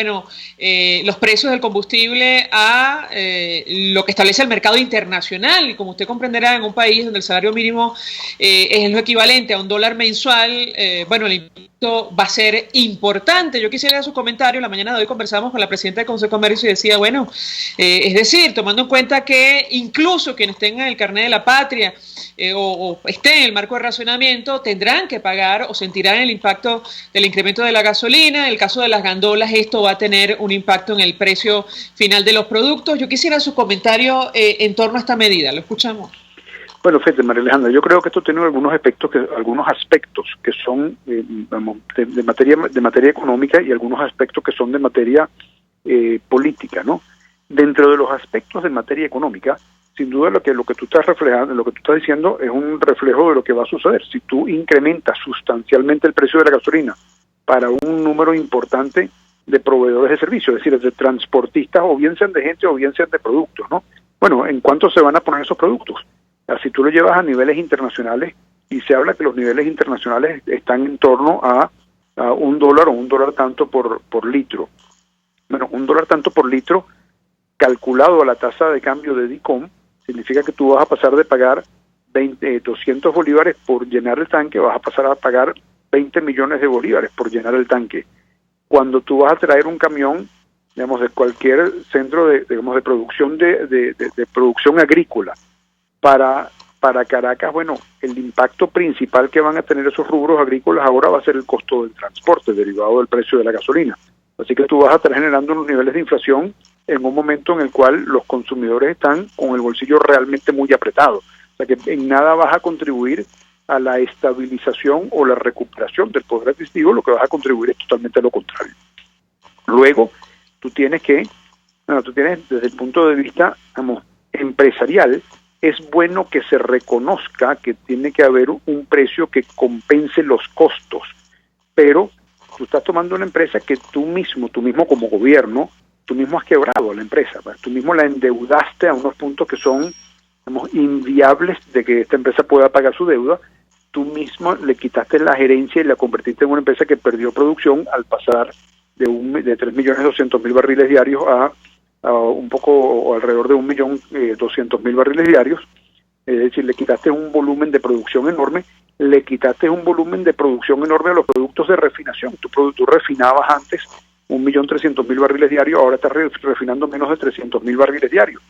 los precios del combustible a lo que establece el mercado internacional. Y como usted comprenderá, en un país donde el salario mínimo es lo equivalente a $1 mensual, el impacto va a ser importante. Yo quisiera dar su comentario. La mañana de hoy conversamos con la presidenta del Consejo de Comercio y decía, es decir, tomando en cuenta que incluso quienes tengan el carnet de la patria o estén en el marco de racionamiento tendrán que pagar o sentirán el impacto del incremento de la gasolina. En el caso de las gandolas, esto va a tener un impacto en el precio final de los productos. Yo quisiera su comentario en torno a esta medida. Lo escuchamos. Bueno, fíjate, María Alejandra, yo creo que esto tiene algunos aspectos que son de materia económica y algunos aspectos que son de materia política, ¿no? Dentro de los aspectos de materia económica, sin duda lo que tú estás reflejando, lo que tú estás diciendo es un reflejo de lo que va a suceder. Si tú incrementas sustancialmente el precio de la gasolina para un número importante de proveedores de servicios, es decir, de transportistas, o bien sean de gente o bien sean de productos, ¿no? Bueno, ¿en cuánto se van a poner esos productos? Si tú lo llevas a niveles internacionales, y se habla que los niveles internacionales están en torno a $1 o $1 tanto por litro. Bueno, $1 tanto por litro, calculado a la tasa de cambio de DICOM, significa que tú vas a pasar de pagar 200 bolívares por llenar el tanque, vas a pasar a pagar 20 millones de bolívares por llenar el tanque. Cuando tú vas a traer un camión, digamos, de cualquier centro de producción de producción agrícola para Caracas, bueno, el impacto principal que van a tener esos rubros agrícolas ahora va a ser el costo del transporte derivado del precio de la gasolina. Así que tú vas a estar generando unos niveles de inflación en un momento en el cual los consumidores están con el bolsillo realmente muy apretado. O sea que en nada vas a contribuir a la estabilización o la recuperación del poder adquisitivo, lo que vas a contribuir es totalmente lo contrario. Luego, tú tienes desde el punto de vista, empresarial, es bueno que se reconozca que tiene que haber un precio que compense los costos, pero tú estás tomando una empresa que tú mismo como gobierno, tú mismo has quebrado a la empresa, tú mismo la endeudaste a unos puntos que son inviables de que esta empresa pueda pagar su deuda. Tú mismo le quitaste la gerencia y la convertiste en una empresa que perdió producción al pasar de 3.200.000 barriles diarios a un poco o alrededor de 1.200.000 barriles diarios. Es decir, le quitaste un volumen de producción enorme, le quitaste un volumen de producción enorme a los productos de refinación. Tú refinabas antes 1.300.000 barriles diarios, ahora estás refinando menos de 300.000 barriles diarios.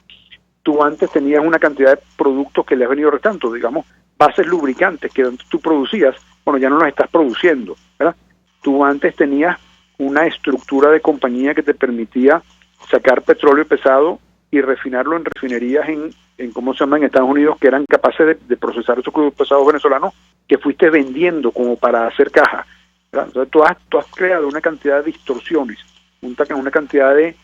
tú antes tenías una cantidad de productos que le has venido restando, digamos, bases lubricantes que tú producías, bueno, ya no las estás produciendo, ¿verdad? Tú antes tenías una estructura de compañía que te permitía sacar petróleo pesado y refinarlo en refinerías en ¿cómo se llama?, en Estados Unidos, que eran capaces de procesar esos crudos pesados venezolanos que fuiste vendiendo como para hacer caja, ¿verdad? Entonces tú has creado una cantidad de distorsiones, una cantidad de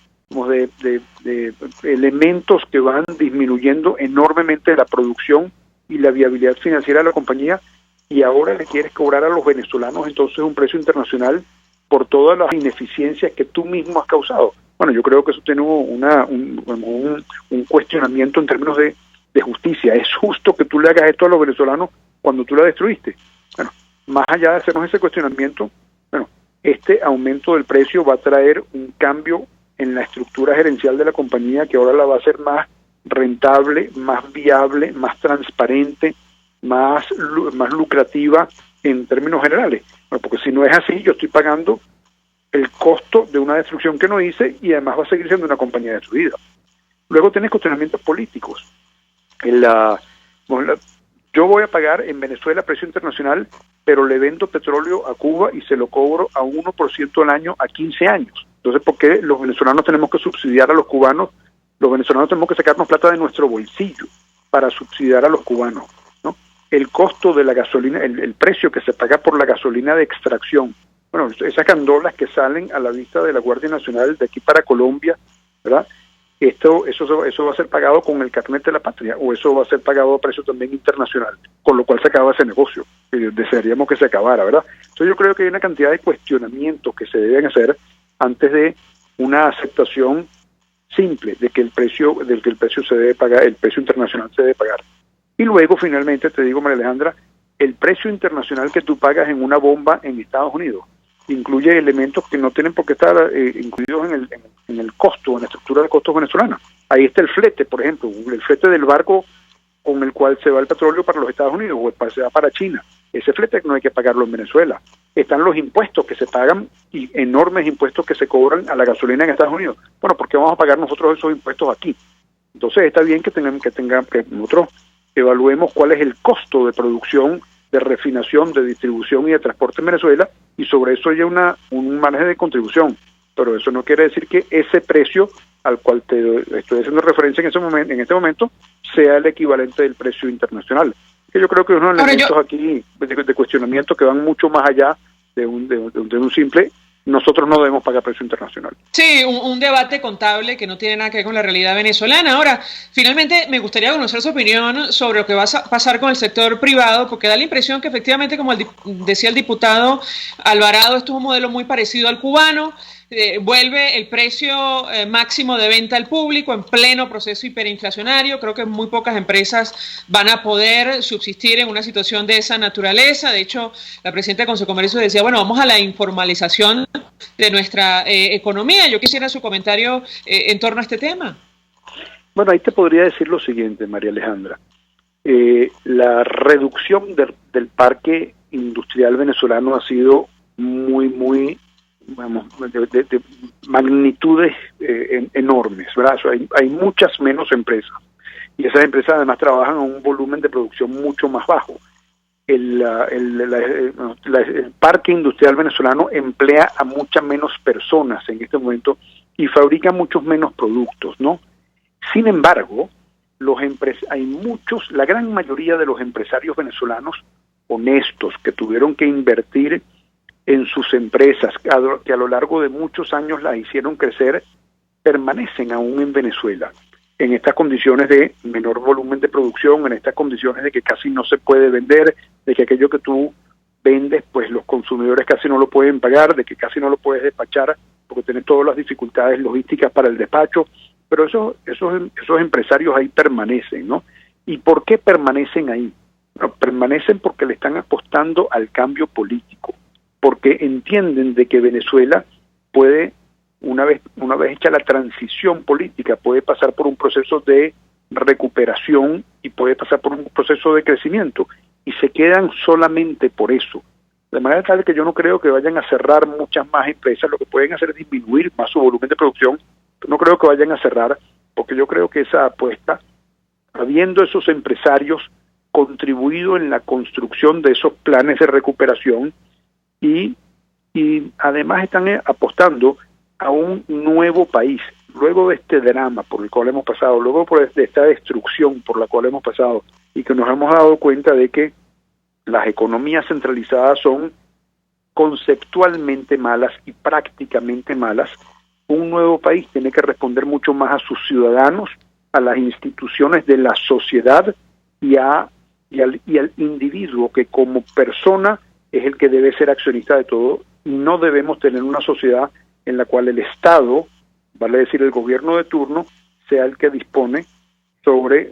elementos que van disminuyendo enormemente la producción y la viabilidad financiera de la compañía, y ahora le quieres cobrar a los venezolanos entonces un precio internacional por todas las ineficiencias que tú mismo has causado. Bueno, yo creo que eso tiene un cuestionamiento en términos de justicia. ¿Es justo que tú le hagas esto a los venezolanos cuando tú la destruiste? Bueno, más allá de hacernos ese cuestionamiento, bueno, este aumento del precio va a traer un cambio en la estructura gerencial de la compañía, que ahora la va a hacer más rentable, más viable, más transparente, más lucrativa en términos generales. Bueno, porque si no es así, yo estoy pagando el costo de una destrucción que no hice, y además va a seguir siendo una compañía destruida. Luego tienes cuestionamientos políticos. Yo voy a pagar en Venezuela precio internacional, pero le vendo petróleo a Cuba y se lo cobro a 1% al año a 15 años. Entonces, ¿por qué los venezolanos tenemos que subsidiar a los cubanos? Los venezolanos tenemos que sacarnos plata de nuestro bolsillo para subsidiar a los cubanos, ¿no? El costo de la gasolina, el precio que se paga por la gasolina de extracción, bueno, esas gandolas que salen a la vista de la Guardia Nacional de aquí para Colombia, ¿verdad? Eso va a ser pagado con el carnet de la patria, o eso va a ser pagado a precio también internacional, con lo cual se acaba ese negocio. Desearíamos que se acabara, ¿verdad? Entonces yo creo que hay una cantidad de cuestionamientos que se deben hacer antes de una aceptación simple de que el precio se debe pagar, el precio internacional se debe pagar. Y luego, finalmente, te digo, María Alejandra, el precio internacional que tú pagas en una bomba en Estados Unidos incluye elementos que no tienen por qué estar incluidos en el costo, en la estructura de costos venezolana. Ahí está el flete, por ejemplo, el flete del barco con el cual se va el petróleo para los Estados Unidos o se va para China. Ese flete no hay que pagarlo en Venezuela. Están los impuestos que se pagan, y enormes impuestos que se cobran a la gasolina en Estados Unidos. Bueno, ¿por qué vamos a pagar nosotros esos impuestos aquí? Entonces está bien que nosotros evaluemos cuál es el costo de producción, de refinación, de distribución y de transporte en Venezuela, y sobre eso hay un margen de contribución. Pero eso no quiere decir que ese precio al cual te estoy haciendo referencia en este momento sea el equivalente del precio internacional. Que yo creo que unos elementos aquí de cuestionamiento que van mucho más allá de un simple: nosotros no debemos pagar precio internacional. Sí, un debate contable que no tiene nada que ver con la realidad venezolana. Ahora, finalmente me gustaría conocer su opinión sobre lo que va a pasar con el sector privado, porque da la impresión que efectivamente, como decía el diputado Alvarado, esto es un modelo muy parecido al cubano. Vuelve el precio máximo de venta al público en pleno proceso hiperinflacionario. Creo que muy pocas empresas van a poder subsistir en una situación de esa naturaleza. De hecho, la presidenta de Consecomercio decía, bueno, vamos a la informalización de nuestra economía. Yo quisiera su comentario en torno a este tema. Bueno, ahí te podría decir lo siguiente, María Alejandra. La reducción del parque industrial venezolano ha sido muy de magnitudes enormes, ¿verdad? O sea, hay muchas menos empresas, y esas empresas además trabajan a un volumen de producción mucho más bajo. El parque industrial venezolano emplea a muchas menos personas en este momento y fabrica muchos menos productos, ¿no? Sin embargo, la gran mayoría de los empresarios venezolanos honestos que tuvieron que invertir en sus empresas, que a lo largo de muchos años las hicieron crecer, permanecen aún en Venezuela, en estas condiciones de menor volumen de producción, en estas condiciones de que casi no se puede vender, de que aquello que tú vendes, pues los consumidores casi no lo pueden pagar, de que casi no lo puedes despachar, porque tienes todas las dificultades logísticas para el despacho, pero esos empresarios ahí permanecen, ¿no? ¿Y por qué permanecen ahí? Bueno, permanecen porque le están apostando al cambio político, porque entienden de que Venezuela puede, una vez hecha la transición política, puede pasar por un proceso de recuperación y puede pasar por un proceso de crecimiento, y se quedan solamente por eso. De manera tal que yo no creo que vayan a cerrar muchas más empresas. Lo que pueden hacer es disminuir más su volumen de producción, pero no creo que vayan a cerrar, porque yo creo que esa apuesta, habiendo esos empresarios contribuido en la construcción de esos planes de recuperación y además están apostando a un nuevo país, luego de este drama por el cual hemos pasado, luego de esta destrucción por la cual hemos pasado, y que nos hemos dado cuenta de que las economías centralizadas son conceptualmente malas y prácticamente malas. Un nuevo país tiene que responder mucho más a sus ciudadanos, a las instituciones de la sociedad y al individuo, que como persona es el que debe ser accionista de todo. No debemos tener una sociedad en la cual el Estado, vale decir el gobierno de turno, sea el que dispone sobre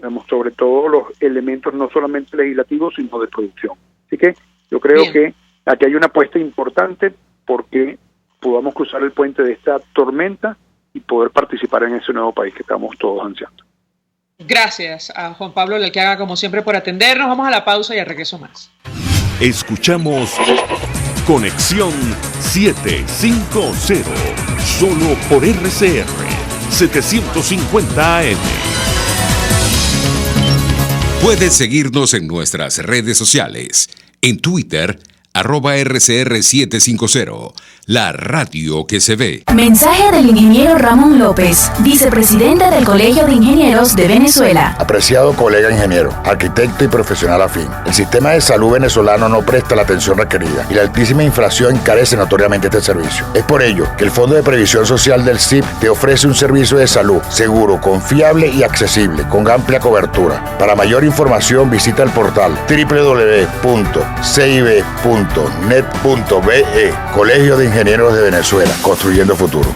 todos los elementos, no solamente legislativos, sino de producción. Así que yo creo que aquí hay una apuesta importante porque podamos cruzar el puente de esta tormenta y poder participar en ese nuevo país que estamos todos ansiando. Gracias a Juan Pablo Lelquiaga, como siempre, por atendernos. Vamos a la pausa y al regreso más. Escuchamos Conexión 750, solo por RCR 750 AM. Puedes seguirnos en nuestras redes sociales. En Twitter, @RCR750, la radio que se ve. Mensaje del ingeniero Ramón López, vicepresidente del Colegio de Ingenieros de Venezuela. Apreciado colega ingeniero, arquitecto y profesional afín, el sistema de salud venezolano no presta la atención requerida y la altísima inflación encarece notoriamente este servicio. Es por ello que el Fondo de Previsión Social del CIP te ofrece un servicio de salud seguro, confiable y accesible, con amplia cobertura. Para mayor información visita el portal www.cib.net.be, Colegio de Ingenieros de Venezuela, construyendo futuro.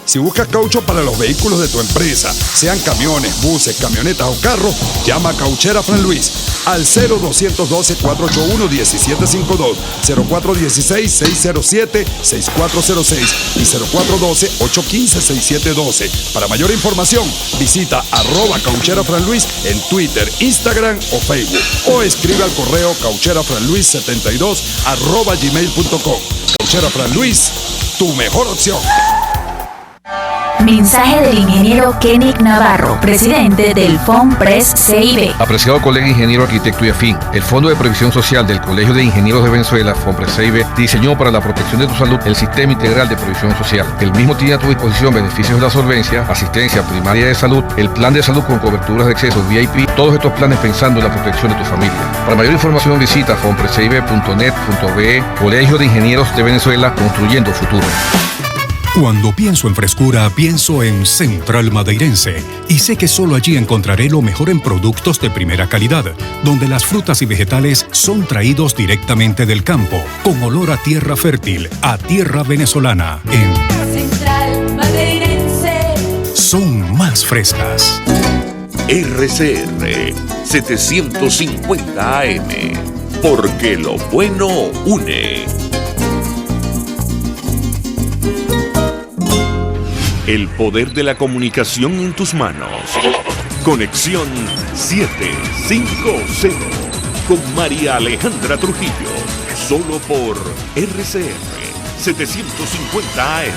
Si buscas caucho para los vehículos de tu empresa, sean camiones, buses, camionetas o carros, llama a Cauchera Fran Luis al 0212-481-1752, 0416-607-6406 y 0412-815-6712. Para mayor información, visita @Cauchera Fran Luis en Twitter, Instagram o Facebook, o escribe al correo caucherafranluis72@gmail.com. Cauchera Fran Luis, tu mejor opción. Mensaje del ingeniero Kenick Navarro, presidente del FONPRES CIB. Apreciado colega ingeniero, arquitecto y afín, el Fondo de Previsión Social del Colegio de Ingenieros de Venezuela, FONPRES CIB, diseñó para la protección de tu salud el Sistema Integral de Previsión Social. El mismo tiene a tu disposición beneficios de la solvencia, asistencia primaria de salud, el plan de salud con coberturas de acceso VIP, todos estos planes pensando en la protección de tu familia. Para mayor información visita fonprescib.net.be, Colegio de Ingenieros de Venezuela, construyendo futuro. Cuando pienso en frescura, pienso en Central Madeirense. Y sé que solo allí encontraré lo mejor en productos de primera calidad, donde las frutas y vegetales son traídos directamente del campo, con olor a tierra fértil, a tierra venezolana. En Central Madeirense son más frescas. RCR 750 AM, porque lo bueno une. El poder de la comunicación en tus manos. Conexión 750 con María Alejandra Trujillo. Solo por RCR 750 AM.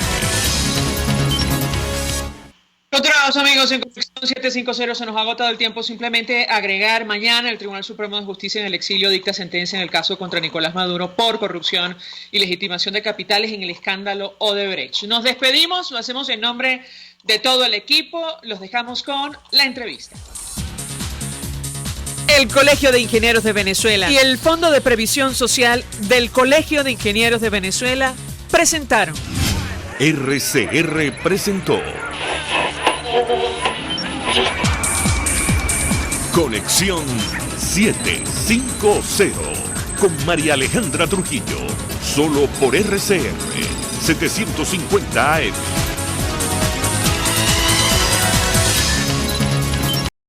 Continuamos, amigos, en Conexión 750. Se nos ha agotado el tiempo. Simplemente agregar: mañana el Tribunal Supremo de Justicia en el exilio dicta sentencia en el caso contra Nicolás Maduro por corrupción y legitimación de capitales en el escándalo Odebrecht. Nos despedimos, lo hacemos en nombre de todo el equipo. Los dejamos con la entrevista. El Colegio de Ingenieros de Venezuela y el Fondo de Previsión Social del Colegio de Ingenieros de Venezuela presentaron. RCR presentó Conexión 750 con María Alejandra Trujillo, solo por RCR 750 AM.